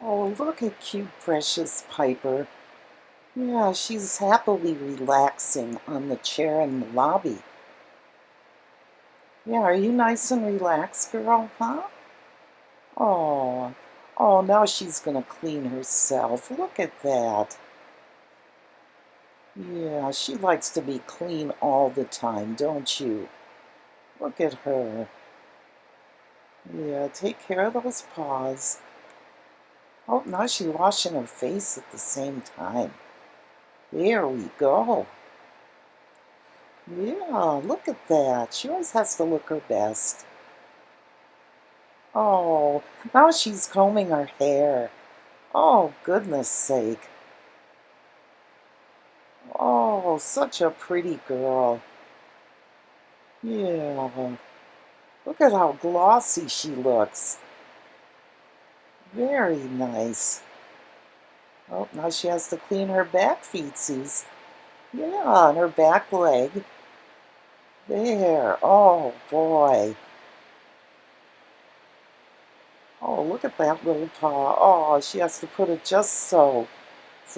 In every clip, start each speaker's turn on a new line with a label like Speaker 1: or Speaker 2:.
Speaker 1: Oh, look at cute, precious Piper. Yeah, she's happily relaxing on the chair in the lobby. Yeah, are you nice and relaxed, girl, huh? Oh, oh, now she's gonna clean herself. Look at that. Yeah, she likes to be clean all the time, don't you? Look at her. Yeah, take care of those paws. Oh, now she's washing her face at the same time. There we go. Yeah, look at that. She always has to look her best. Oh, now she's combing her hair. Oh, goodness sake. Oh, such a pretty girl. Yeah. Look at how glossy she looks. Very nice. Oh, now she has to clean her back feetsies. Yeah, and her back leg. There. Oh, boy. Oh, look at that little paw. Oh, she has to put it just so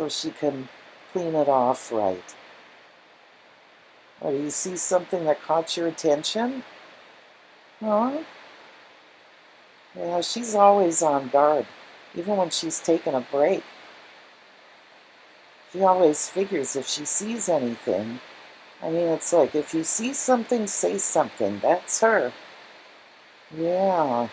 Speaker 1: she can clean it off right. Oh, do you see something that caught your attention? Huh? Yeah, she's always on guard, even when she's taking a break. She always figures if she sees anything. I mean, it's like if you see something, say something. That's her. Yeah.